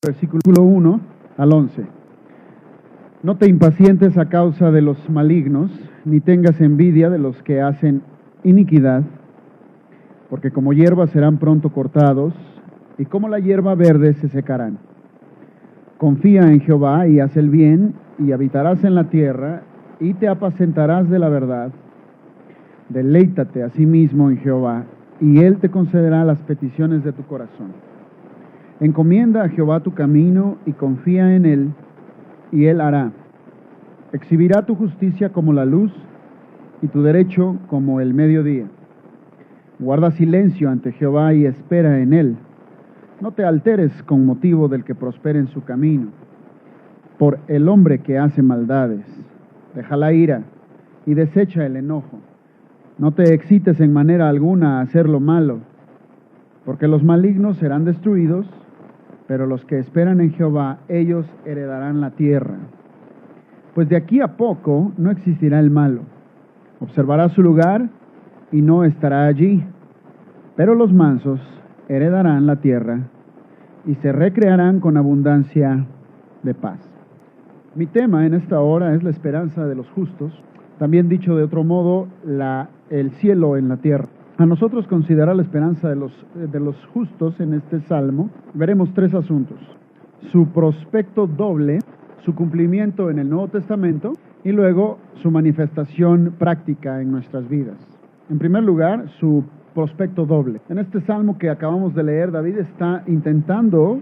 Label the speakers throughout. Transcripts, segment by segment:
Speaker 1: Versículo 1 al 11. No te impacientes a causa de los malignos, ni tengas envidia de los que hacen iniquidad, porque como hierba serán pronto cortados, y como la hierba verde se secarán. Confía en Jehová y haz el bien, y habitarás en la tierra, y te apacentarás de la verdad. Deleítate asimismo en Jehová, y Él te concederá las peticiones de tu corazón. Encomienda a Jehová tu camino, y confía en Él, y Él hará. Exhibirá tu justicia como la luz, y tu derecho como el mediodía. Guarda silencio ante Jehová y espera en Él. No te alteres con motivo del que prospere en su camino, por el hombre que hace maldades. Deja la ira y desecha el enojo. No te excites en manera alguna a hacer lo malo, porque los malignos serán destruidos, pero los que esperan en Jehová, ellos heredarán la tierra. Pues de aquí a poco no existirá el malo. Observará su lugar y no estará allí. Pero los mansos heredarán la tierra y se recrearán con abundancia de paz. Mi tema en esta hora es la esperanza de los justos, también dicho de otro modo, el cielo en la tierra. A nosotros considerar la esperanza de los justos en este salmo, veremos tres asuntos: su prospecto doble, su cumplimiento en el Nuevo Testamento y luego su manifestación práctica en nuestras vidas. En primer lugar, su prospecto doble. En este salmo que acabamos de leer, David está intentando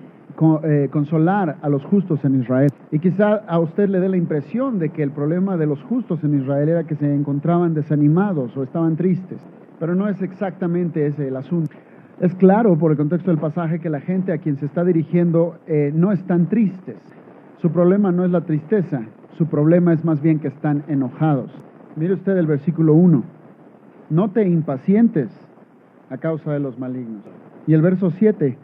Speaker 1: consolar a los justos en Israel. Y quizá a usted le dé la impresión de que el problema de los justos en Israel era que se encontraban desanimados o estaban tristes. Pero no es exactamente ese el asunto. Es claro por el contexto del pasaje que la gente a quien se está dirigiendo no están tristes. Su problema no es la tristeza, su problema es más bien que están enojados. Mire usted el versículo 1. No te impacientes a causa de los malignos. Y el verso 7.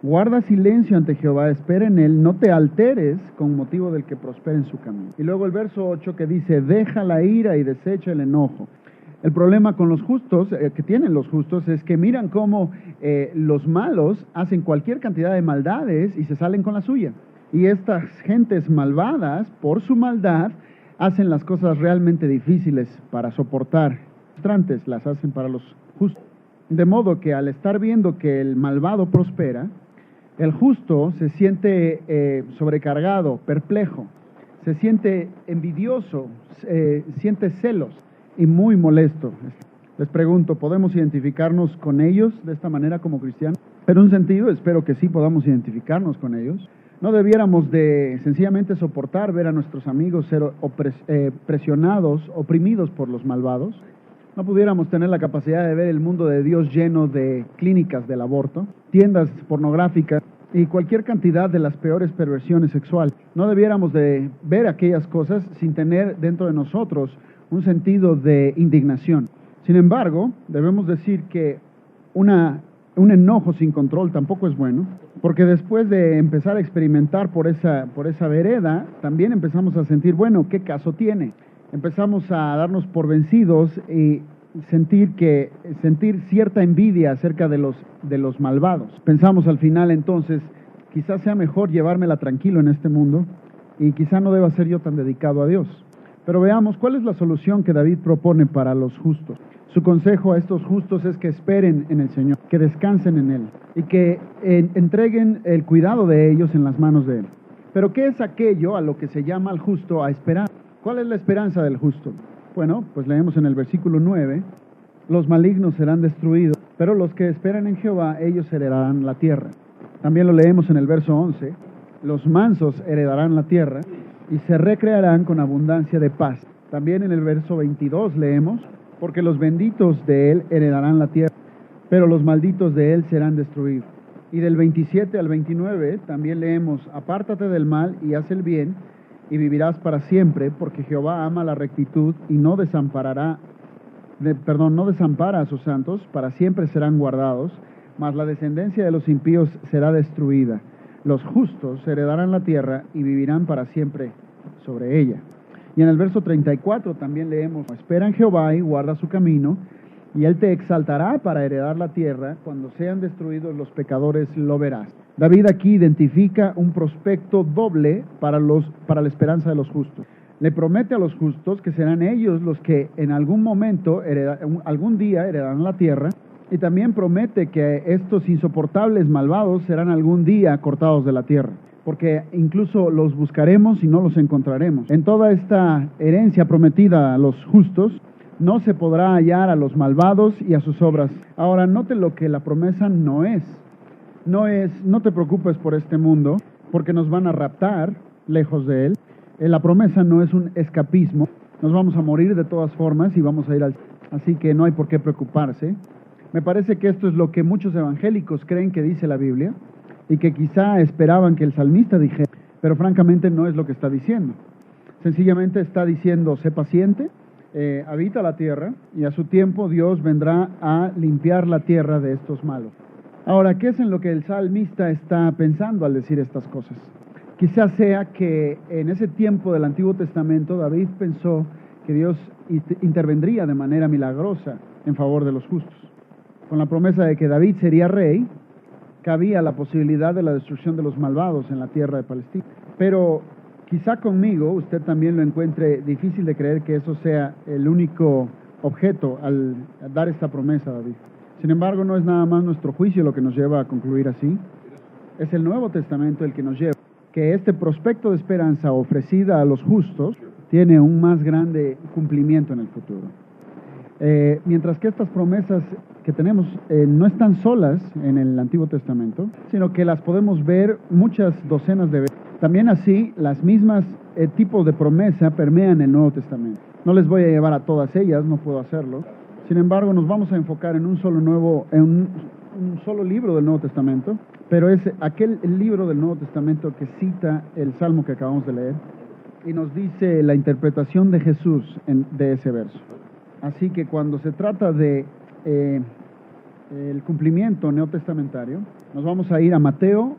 Speaker 1: Guarda silencio ante Jehová, espera en Él, no te alteres con motivo del que prospere en su camino. Y luego el verso 8 que dice, deja la ira y desecha el enojo. El problema con los justos, que tienen los justos, es que miran cómo los malos hacen cualquier cantidad de maldades y se salen con la suya. Y estas gentes malvadas, por su maldad, hacen las cosas realmente difíciles para soportar. Frustrantes las hacen para los justos. De modo que al estar viendo que el malvado prospera, el justo se siente sobrecargado, perplejo, se siente envidioso, siente celos y muy molesto. Les pregunto, ¿podemos identificarnos con ellos de esta manera como cristianos? En un sentido, espero que sí podamos identificarnos con ellos. No debiéramos de sencillamente soportar ver a nuestros amigos ser presionados, oprimidos por los malvados. No pudiéramos tener la capacidad de ver el mundo de Dios lleno de clínicas del aborto, tiendas pornográficas y cualquier cantidad de las peores perversiones sexuales. No debiéramos de ver aquellas cosas sin tener dentro de nosotros un sentido de indignación. Sin embargo, debemos decir que un enojo sin control tampoco es bueno, porque después de empezar a experimentar por esa vereda, también empezamos a sentir, bueno, ¿qué caso tiene? Empezamos a darnos por vencidos y sentir cierta envidia acerca de los malvados. Pensamos al final entonces, quizás sea mejor llevármela tranquilo en este mundo y quizá no deba ser yo tan dedicado a Dios. Pero veamos, ¿cuál es la solución que David propone para los justos? Su consejo a estos justos es que esperen en el Señor, que descansen en Él y que entreguen el cuidado de ellos en las manos de Él. Pero ¿qué es aquello a lo que se llama al justo a esperar? ¿Cuál es la esperanza del justo? Bueno, pues leemos en el versículo 9, los malignos serán destruidos, pero los que esperan en Jehová, ellos heredarán la tierra. También lo leemos en el verso 11, los mansos heredarán la tierra y se recrearán con abundancia de paz. También en el verso 22 leemos, porque los benditos de él heredarán la tierra, pero los malditos de él serán destruidos. Y del 27 al 29 también leemos, apártate del mal y haz el bien, y vivirás para siempre, porque Jehová ama la rectitud y no desampara a sus santos, para siempre serán guardados, mas la descendencia de los impíos será destruida. Los justos heredarán la tierra y vivirán para siempre sobre ella. Y en el verso 34 también leemos, espera en Jehová y guarda su camino, y Él te exaltará para heredar la tierra. Cuando sean destruidos los pecadores, lo verás. David aquí identifica un prospecto doble para la esperanza de los justos. Le promete a los justos que serán ellos los que en algún momento, algún día heredarán la tierra, y también promete que estos insoportables malvados serán algún día cortados de la tierra, porque incluso los buscaremos y no los encontraremos. En toda esta herencia prometida a los justos, no se podrá hallar a los malvados y a sus obras. Ahora, note lo que la promesa no es. No te preocupes por este mundo, porque nos van a raptar lejos de él. La promesa no es un escapismo. Nos vamos a morir de todas formas y vamos a ir al... Así que no hay por qué preocuparse. Me parece que esto es lo que muchos evangélicos creen que dice la Biblia y que quizá esperaban que el salmista dijera, pero francamente no es lo que está diciendo. Sencillamente está diciendo, sé paciente, habita la tierra y a su tiempo Dios vendrá a limpiar la tierra de estos malos. Ahora, ¿qué es en lo que el salmista está pensando al decir estas cosas? Quizás sea que en ese tiempo del Antiguo Testamento David pensó que Dios intervendría de manera milagrosa en favor de los justos. Con la promesa de que David sería rey, cabía la posibilidad de la destrucción de los malvados en la tierra de Palestina. Pero quizá conmigo usted también lo encuentre difícil de creer que eso sea el único objeto al dar esta promesa a David. Sin embargo, no es nada más nuestro juicio lo que nos lleva a concluir así. Es el Nuevo Testamento el que nos lleva que este prospecto de esperanza ofrecida a los justos tiene un más grande cumplimiento en el futuro. Mientras que estas promesas que tenemos no están solas en el Antiguo Testamento, sino que las podemos ver muchas docenas de veces. También así, las mismas tipos de promesa permean el Nuevo Testamento. No les voy a llevar a todas ellas, no puedo hacerlo. Sin embargo, nos vamos a enfocar en un solo libro del Nuevo Testamento, pero es el libro del Nuevo Testamento que cita el Salmo que acabamos de leer y nos dice la interpretación de Jesús de ese verso. Así que cuando se trata de el cumplimiento neotestamentario, nos vamos a ir a Mateo,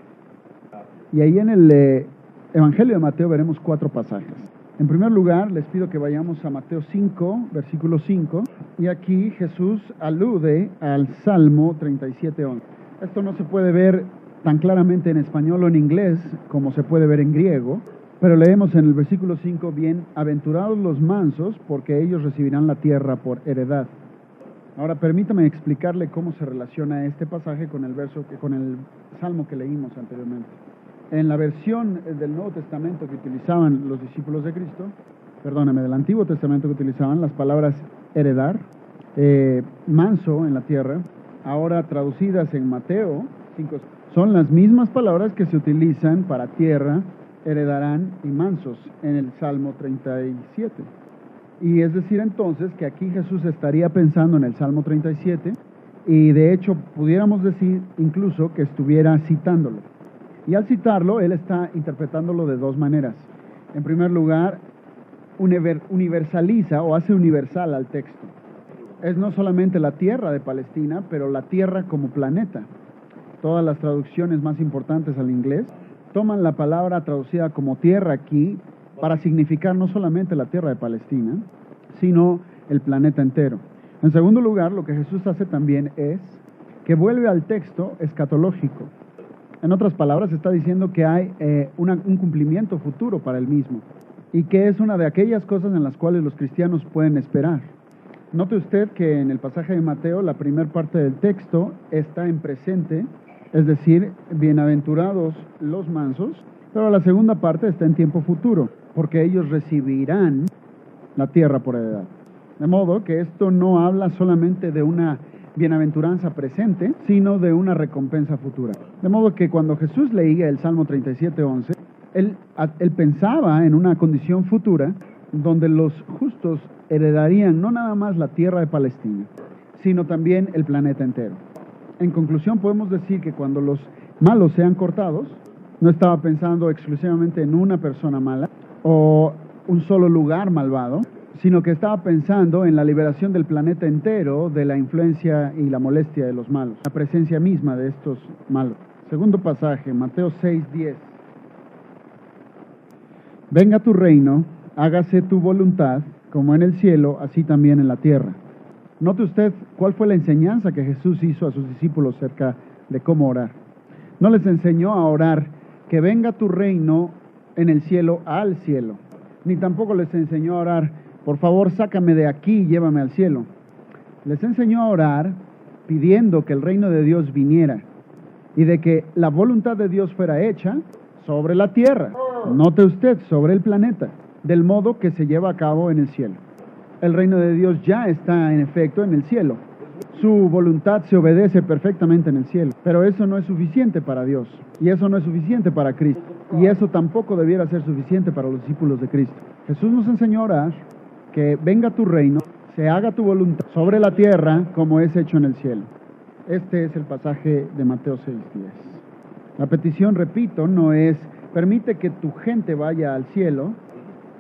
Speaker 1: y ahí en el Evangelio de Mateo veremos 4 pasajes. En primer lugar, les pido que vayamos a Mateo 5, versículo 5, y aquí Jesús alude al Salmo 37:11. Esto no se puede ver tan claramente en español o en inglés como se puede ver en griego, pero leemos en el versículo 5, bienaventurados los mansos, porque ellos recibirán la tierra por heredad. Ahora permítame explicarle cómo se relaciona este pasaje con el Salmo que leímos anteriormente. En la versión del Nuevo Testamento que utilizaban los discípulos de Cristo, del Antiguo Testamento que utilizaban, las palabras heredar, manso en la tierra, ahora traducidas en Mateo 5, son las mismas palabras que se utilizan para tierra, heredarán y mansos en el Salmo 37. Y es decir entonces que aquí Jesús estaría pensando en el Salmo 37 y de hecho pudiéramos decir incluso que estuviera citándolo. Y al citarlo, él está interpretándolo de 2 maneras. En primer lugar, universaliza o hace universal al texto. Es no solamente la tierra de Palestina, pero la tierra como planeta. Todas las traducciones más importantes al inglés toman la palabra traducida como tierra aquí para significar no solamente la tierra de Palestina, sino el planeta entero. En segundo lugar, lo que Jesús hace también es que vuelve al texto escatológico. En otras palabras, está diciendo que hay un cumplimiento futuro para él mismo y que es una de aquellas cosas en las cuales los cristianos pueden esperar. Note usted que en el pasaje de Mateo, la primera parte del texto está en presente, es decir, bienaventurados los mansos, pero la segunda parte está en tiempo futuro, porque ellos recibirán la tierra por heredad. De modo que esto no habla solamente de una bienaventuranza presente, sino de una recompensa futura. De modo que cuando Jesús leía el Salmo 37:11, él pensaba en una condición futura donde los justos heredarían no nada más la tierra de Palestina, sino también el planeta entero. En conclusión, podemos decir que cuando los malos sean cortados, no estaba pensando exclusivamente en una persona mala o un solo lugar malvado, sino que estaba pensando en la liberación del planeta entero de la influencia y la molestia de los malos, la presencia misma de estos malos. Segundo pasaje, Mateo 6:10. Venga tu reino, hágase tu voluntad, como en el cielo, así también en la tierra. Note usted cuál fue la enseñanza que Jesús hizo a sus discípulos acerca de cómo orar. No les enseñó a orar que venga tu reino en el cielo al cielo, ni tampoco les enseñó a orar, por favor sácame de aquí y llévame al cielo. Les enseñó a orar pidiendo que el reino de Dios viniera y de que la voluntad de Dios fuera hecha sobre la tierra, note usted, sobre el planeta, del modo que se lleva a cabo en el cielo. El reino de Dios ya está en efecto en el cielo. Su voluntad se obedece perfectamente en el cielo, pero eso no es suficiente para Dios, y eso no es suficiente para Cristo, y eso tampoco debiera ser suficiente para los discípulos de Cristo. Jesús nos enseñó a orar que venga tu reino, se haga tu voluntad sobre la tierra como es hecho en el cielo. Este es el pasaje de Mateo 6:10. La petición, repito, no es permite que tu gente vaya al cielo,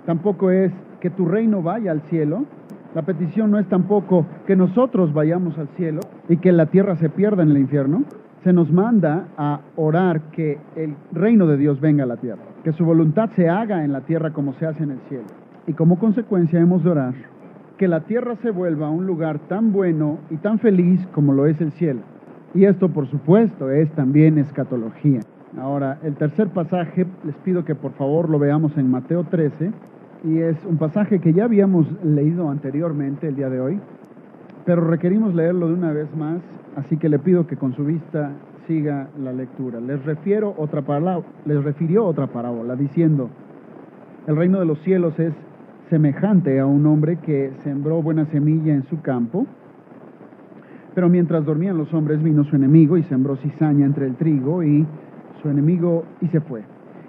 Speaker 1: tampoco es que tu reino vaya al cielo. La petición no es tampoco que nosotros vayamos al cielo y que la tierra se pierda en el infierno. Se nos manda a orar que el reino de Dios venga a la tierra, que su voluntad se haga en la tierra como se hace en el cielo. Y como consecuencia hemos de orar que la tierra se vuelva un lugar tan bueno y tan feliz como lo es el cielo. Y esto, por supuesto, es también escatología. Ahora, el tercer pasaje, les pido que por favor lo veamos en Mateo 13, y es un pasaje que ya habíamos leído anteriormente el día de hoy, pero requerimos leerlo de una vez más, así que le pido que con su vista siga la lectura. Les refirió otra parábola diciendo: el reino de los cielos es semejante a un hombre que sembró buena semilla en su campo, pero mientras dormían los hombres vino su enemigo y sembró cizaña entre el trigo y su enemigo y se fue.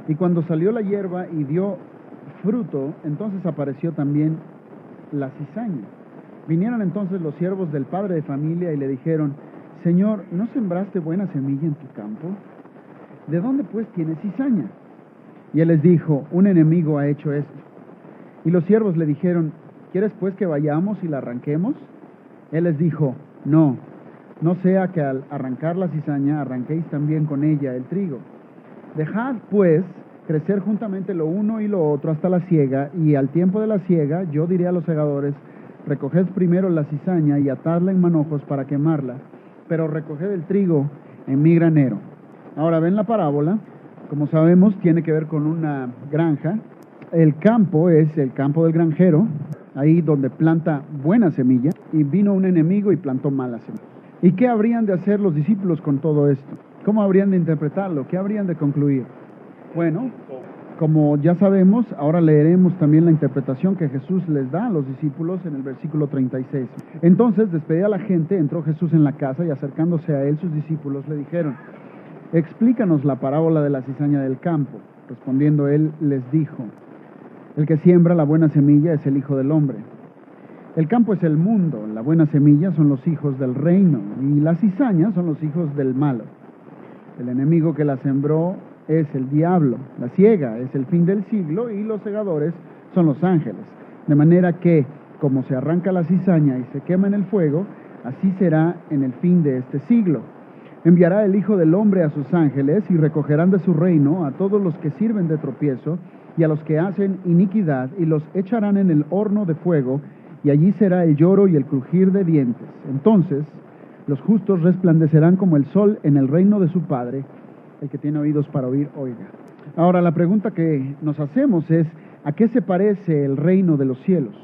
Speaker 1: Y cuando salió la hierba y dio fruto, entonces apareció también la cizaña. Vinieron entonces los siervos del padre de familia y le dijeron: Señor, ¿no sembraste buena semilla en tu campo? ¿De dónde pues tienes cizaña? Y él les dijo: un enemigo ha hecho esto. Y los siervos le dijeron: ¿quieres pues que vayamos y la arranquemos? Él les dijo: no sea que al arrancar la cizaña arranquéis también con ella el trigo. Dejad pues crecer juntamente lo uno y lo otro hasta la siega, y al tiempo de la siega yo diré a los segadores: recoged primero la cizaña y atadla en manojos para quemarla, pero recoged el trigo en mi granero. Ahora ven la parábola, como sabemos tiene que ver con una granja. El campo es el campo del granjero, ahí donde planta buena semilla, y vino un enemigo y plantó mala semilla. ¿Y qué habrían de hacer los discípulos con todo esto? ¿Cómo habrían de interpretarlo? ¿Qué habrían de concluir? Bueno, como ya sabemos, ahora leeremos también la interpretación que Jesús les da a los discípulos en el versículo 36. Entonces, despedida a la gente, entró Jesús en la casa y acercándose a él sus discípulos le dijeron: explícanos la parábola de la cizaña del campo. Respondiendo él les dijo: el que siembra la buena semilla es el Hijo del Hombre. El campo es el mundo, la buena semilla son los hijos del reino, y las cizañas son los hijos del malo. El enemigo que la sembró es el diablo, la siega es el fin del siglo, y los segadores son los ángeles. De manera que, como se arranca la cizaña y se quema en el fuego, así será en el fin de este siglo. Enviará el Hijo del Hombre a sus ángeles, y recogerán de su reino a todos los que sirven de tropiezo, y a los que hacen iniquidad, y los echarán en el horno de fuego, y allí será el lloro y el crujir de dientes. Entonces los justos resplandecerán como el sol en el reino de su Padre. El que tiene oídos para oír, oiga. Ahora la pregunta que nos hacemos es: ¿a qué se parece el reino de los cielos?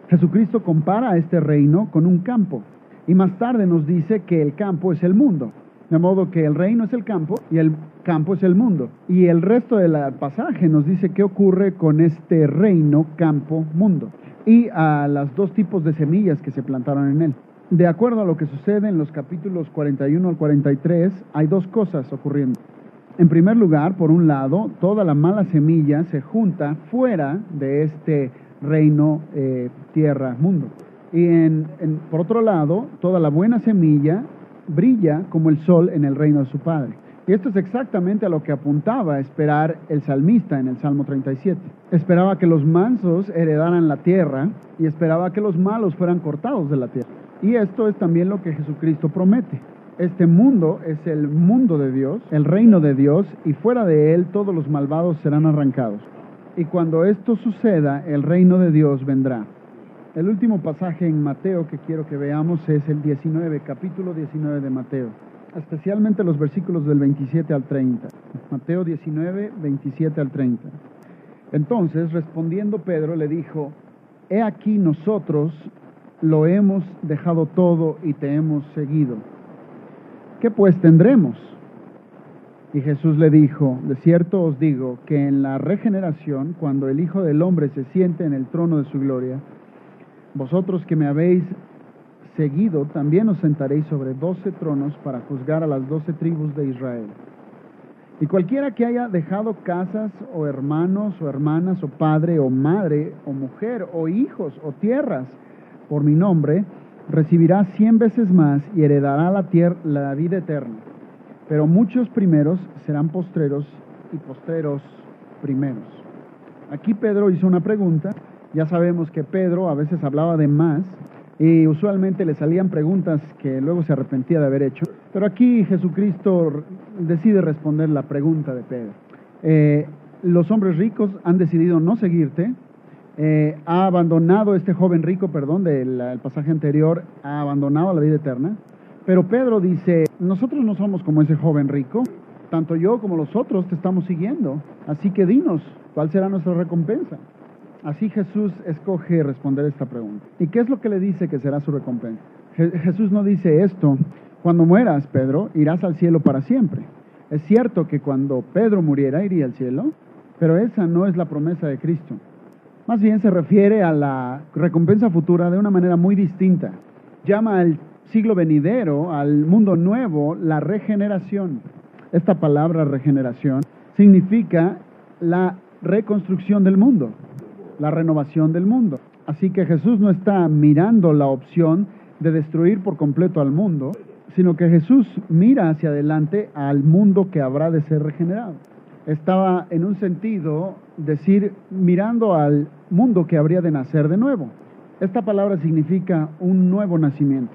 Speaker 1: Jesucristo compara a este reino con un campo, y más tarde nos dice que el campo es el mundo. De modo que el reino es el campo y el campo es el mundo. Y el resto del pasaje nos dice qué ocurre con este reino, campo, mundo, y a los dos tipos de semillas que se plantaron en él. De acuerdo a lo que sucede en los capítulos 41 al 43, hay dos cosas ocurriendo. En primer lugar, por un lado, toda la mala semilla se junta fuera de este reino, tierra, mundo. Y por otro lado, toda la buena semilla brilla como el sol en el reino de su Padre. Y esto es exactamente a lo que apuntaba a esperar el salmista en el Salmo 37. Esperaba que los mansos heredaran la tierra y esperaba que los malos fueran cortados de la tierra. Y esto es también lo que Jesucristo promete. Este mundo es el mundo de Dios, el reino de Dios, y fuera de él todos los malvados serán arrancados. Y cuando esto suceda, el reino de Dios vendrá. El último pasaje en Mateo que quiero que veamos es el 19, capítulo 19 de Mateo, especialmente los versículos del 27 al 30. Mateo 19, 27 al 30. Entonces, respondiendo Pedro, le dijo: He aquí nosotros lo hemos dejado todo y te hemos seguido. ¿Qué pues tendremos? Y Jesús le dijo: De cierto os digo que en la regeneración, cuando el Hijo del Hombre se siente en el trono de su gloria, vosotros que me habéis seguido, también os sentaréis sobre 12 tronos para juzgar a las 12 tribus de Israel. Y cualquiera que haya dejado casas, o hermanos, o hermanas, o padre, o madre, o mujer, o hijos, o tierras, por mi nombre, recibirá 100 veces más y heredará la vida eterna. Pero muchos primeros serán postreros, y postreros primeros. Aquí Pedro hizo una pregunta. Ya sabemos que Pedro a veces hablaba de más, y usualmente le salían preguntas que luego se arrepentía de haber hecho. Pero aquí Jesucristo decide responder la pregunta de Pedro. Los hombres ricos han decidido no seguirte. Ha abandonado este joven rico, del pasaje anterior, ha abandonado la vida eterna. Pero Pedro dice: nosotros no somos como ese joven rico, tanto yo como los otros te estamos siguiendo. Así que dinos, ¿cuál será nuestra recompensa? Así Jesús escoge responder esta pregunta. ¿Y qué es lo que le dice que será su recompensa? Jesús no dice esto: cuando mueras, Pedro, irás al cielo para siempre. Es cierto que cuando Pedro muriera iría al cielo, pero esa no es la promesa de Cristo. Más bien se refiere a la recompensa futura de una manera muy distinta. Llama al siglo venidero, al mundo nuevo, la regeneración. Esta palabra regeneración significa la reconstrucción del mundo, la renovación del mundo. Así que Jesús no está mirando la opción de destruir por completo al mundo, sino que Jesús mira hacia adelante al mundo que habrá de ser regenerado. Estaba en un sentido mirando al mundo que habría de nacer de nuevo. Esta palabra significa un nuevo nacimiento.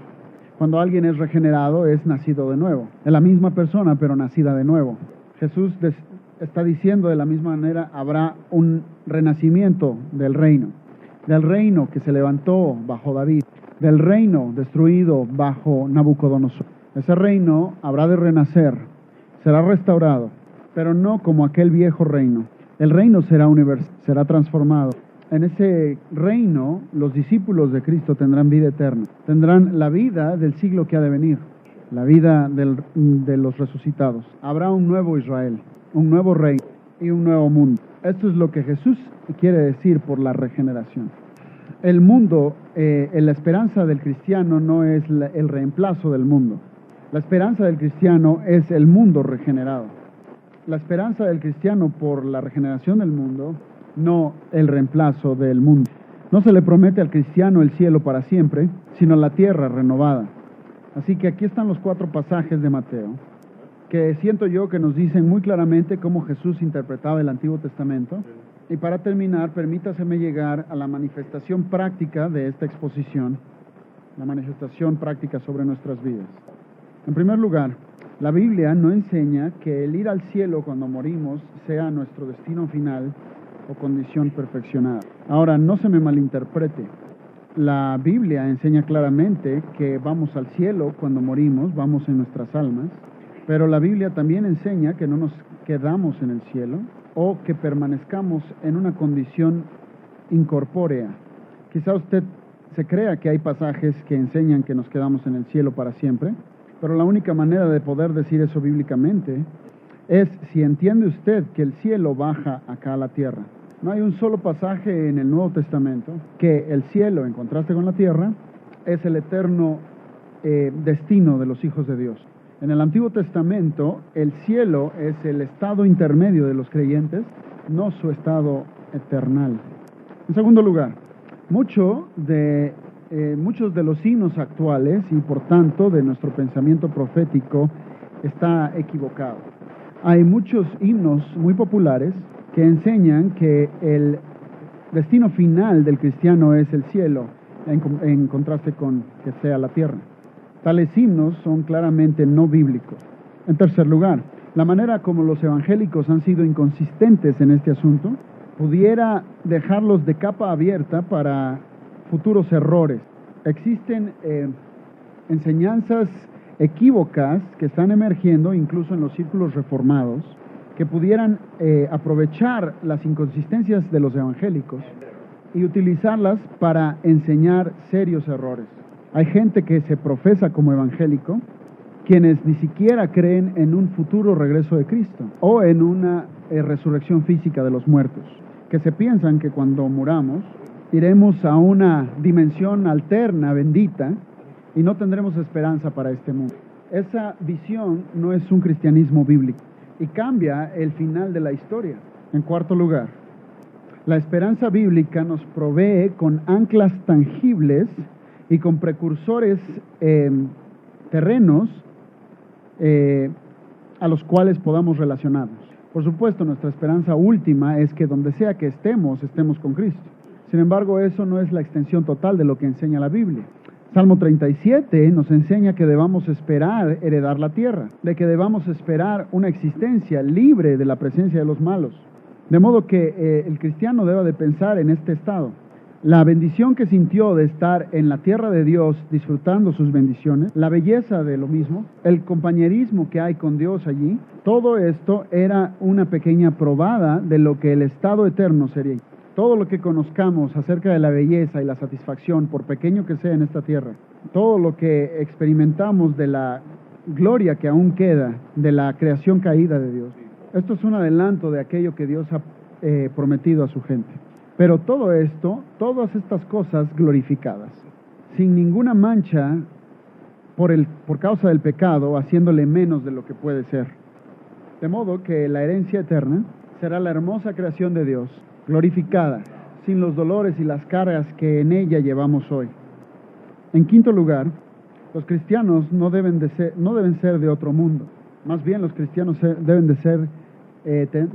Speaker 1: Cuando alguien es regenerado, es nacido de nuevo. Es la misma persona, pero nacida de nuevo. Jesús está diciendo de la misma manera: habrá un renacimiento del reino que se levantó bajo David, del reino destruido bajo Nabucodonosor. Ese reino habrá de renacer, será restaurado, pero no como aquel viejo reino. El reino será universal, será transformado. En ese reino, los discípulos de Cristo tendrán vida eterna, tendrán la vida del siglo que ha de venir, la vida de los resucitados. Habrá un nuevo Israel, un nuevo reino y un nuevo mundo. Esto es lo que Jesús quiere decir por la regeneración. El mundo, la esperanza del cristiano no es el reemplazo del mundo. La esperanza del cristiano es el mundo regenerado. La esperanza del cristiano por la regeneración del mundo, no el reemplazo del mundo. No se le promete al cristiano el cielo para siempre, sino la tierra renovada. Así que aquí están los 4 pasajes de Mateo, que siento yo que nos dicen muy claramente cómo Jesús interpretaba el Antiguo Testamento. Y para terminar, permítaseme llegar a la manifestación práctica de esta exposición, la manifestación práctica sobre nuestras vidas. En primer lugar, la Biblia no enseña que el ir al cielo cuando morimos sea nuestro destino final o condición perfeccionada. Ahora, no se me malinterprete. La Biblia enseña claramente que vamos al cielo cuando morimos, vamos en nuestras almas, pero la Biblia también enseña que no nos quedamos en el cielo o que permanezcamos en una condición incorpórea. Quizá usted se crea que hay pasajes que enseñan que nos quedamos en el cielo para siempre, pero la única manera de poder decir eso bíblicamente es si entiende usted que el cielo baja acá a la tierra. No hay un solo pasaje en el Nuevo Testamento que el cielo, en contraste con la tierra, es el eterno destino de los hijos de Dios. En el Antiguo Testamento, el cielo es el estado intermedio de los creyentes, no su estado eternal. En segundo lugar, muchos de los himnos actuales y por tanto de nuestro pensamiento profético está equivocado. Hay muchos himnos muy populares que enseñan que el destino final del cristiano es el cielo, en contraste con que sea la tierra. Tales himnos son claramente no bíblicos. En tercer lugar, la manera como los evangélicos han sido inconsistentes en este asunto pudiera dejarlos de capa abierta para futuros errores. Existen enseñanzas equívocas que están emergiendo incluso en los círculos reformados, que pudieran aprovechar las inconsistencias de los evangélicos y utilizarlas para enseñar serios errores. Hay gente que se profesa como evangélico, quienes ni siquiera creen en un futuro regreso de Cristo o en una resurrección física de los muertos, que se piensan que cuando muramos iremos a una dimensión alterna, bendita, y no tendremos esperanza para este mundo. Esa visión no es un cristianismo bíblico y cambia el final de la historia. En cuarto lugar, la esperanza bíblica nos provee con anclas tangibles y con precursores terrenos a los cuales podamos relacionarnos. Por supuesto, nuestra esperanza última es que donde sea que estemos con Cristo. Sin embargo, eso no es la extensión total de lo que enseña la Biblia. Salmo 37 nos enseña que debamos esperar heredar la tierra, de que debamos esperar una existencia libre de la presencia de los malos. De modo que el cristiano debe de pensar en este estado. La bendición que sintió de estar en la tierra de Dios disfrutando sus bendiciones, la belleza de lo mismo, el compañerismo que hay con Dios allí, todo esto era una pequeña probada de lo que el estado eterno sería. Todo lo que conozcamos acerca de la belleza y la satisfacción, por pequeño que sea en esta tierra, todo lo que experimentamos de la gloria que aún queda de la creación caída de Dios, esto es un adelanto de aquello que Dios ha prometido a su gente. Pero todo esto, todas estas cosas glorificadas, sin ninguna mancha por causa del pecado, haciéndole menos de lo que puede ser. De modo que la herencia eterna será la hermosa creación de Dios, glorificada, sin los dolores y las cargas que en ella llevamos hoy. En quinto lugar, los cristianos no deben ser de otro mundo. Más bien los cristianos deben de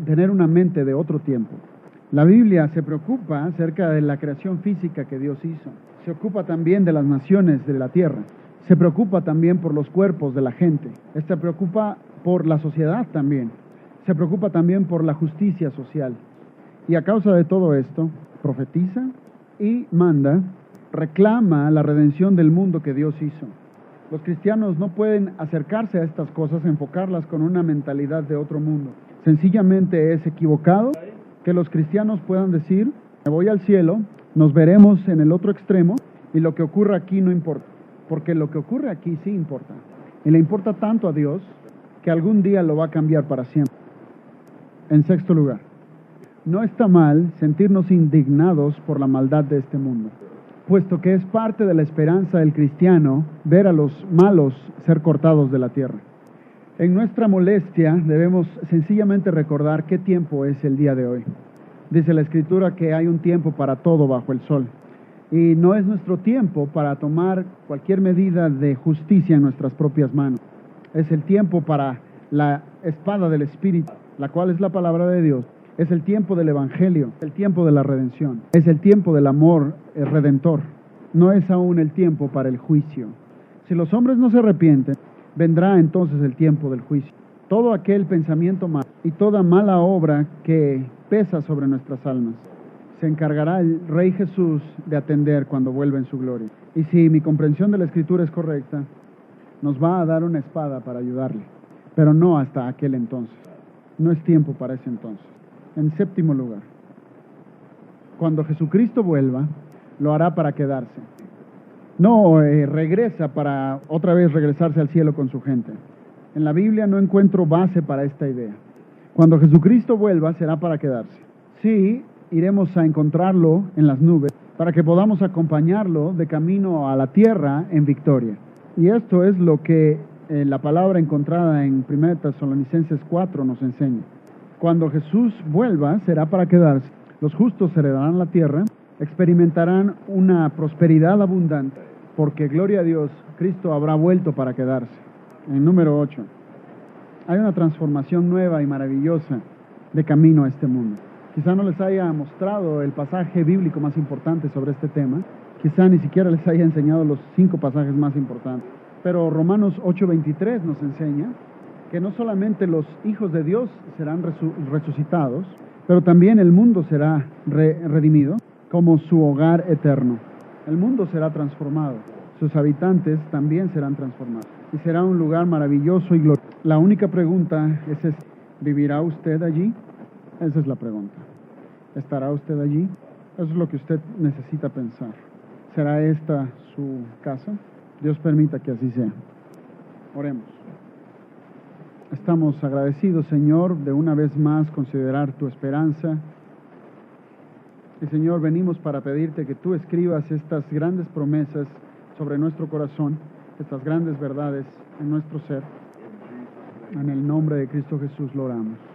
Speaker 1: tener una mente de otro tiempo. La Biblia se preocupa acerca de la creación física que Dios hizo. Se ocupa también de las naciones de la tierra. Se preocupa también por los cuerpos de la gente. Se preocupa por la sociedad también. Se preocupa también por la justicia social. Y a causa de todo esto, profetiza y manda, reclama la redención del mundo que Dios hizo. Los cristianos no pueden acercarse a estas cosas, enfocarlas con una mentalidad de otro mundo. Sencillamente es equivocado que los cristianos puedan decir, me voy al cielo, nos veremos en el otro extremo y lo que ocurra aquí no importa. Porque lo que ocurre aquí sí importa. Y le importa tanto a Dios que algún día lo va a cambiar para siempre. En sexto lugar, no está mal sentirnos indignados por la maldad de este mundo, puesto que es parte de la esperanza del cristiano ver a los malos ser cortados de la tierra. En nuestra molestia debemos sencillamente recordar qué tiempo es el día de hoy. Dice la Escritura que hay un tiempo para todo bajo el sol. Y no es nuestro tiempo para tomar cualquier medida de justicia en nuestras propias manos. Es el tiempo para la espada del Espíritu, la cual es la palabra de Dios. Es el tiempo del Evangelio, el tiempo de la redención. Es el tiempo del amor redentor. No es aún el tiempo para el juicio. Si los hombres no se arrepienten, vendrá entonces el tiempo del juicio. Todo aquel pensamiento malo y toda mala obra que pesa sobre nuestras almas, se encargará el Rey Jesús de atender cuando vuelva en su gloria. Y si mi comprensión de la Escritura es correcta, nos va a dar una espada para ayudarle, pero no hasta aquel entonces. No es tiempo para ese entonces. En séptimo lugar, cuando Jesucristo vuelva, lo hará para quedarse. No regresa para otra vez regresarse al cielo con su gente. En la Biblia no encuentro base para esta idea. Cuando Jesucristo vuelva, será para quedarse. Sí, iremos a encontrarlo en las nubes, para que podamos acompañarlo de camino a la tierra en victoria. Y esto es lo que la palabra encontrada en 1 Tesalonicenses 4 nos enseña. Cuando Jesús vuelva, será para quedarse. Los justos heredarán la tierra, experimentarán una prosperidad abundante, porque, gloria a Dios, Cristo habrá vuelto para quedarse. En número 8, hay una transformación nueva y maravillosa de camino a este mundo. Quizá no les haya mostrado el pasaje bíblico más importante sobre este tema, quizá ni siquiera les haya enseñado los 5 pasajes más importantes, pero Romanos 8:23 nos enseña que no solamente los hijos de Dios serán resucitados, pero también el mundo será redimido como su hogar eterno. El mundo será transformado, sus habitantes también serán transformados y será un lugar maravilloso y glorioso. La única pregunta es, ¿vivirá usted allí? Esa es la pregunta. ¿Estará usted allí? Eso es lo que usted necesita pensar. ¿Será esta su casa? Dios permita que así sea. Oremos. Estamos agradecidos, Señor, de una vez más considerar tu esperanza. Y, Señor, venimos para pedirte que tú escribas estas grandes promesas sobre nuestro corazón, estas grandes verdades en nuestro ser. En el nombre de Cristo Jesús lo oramos.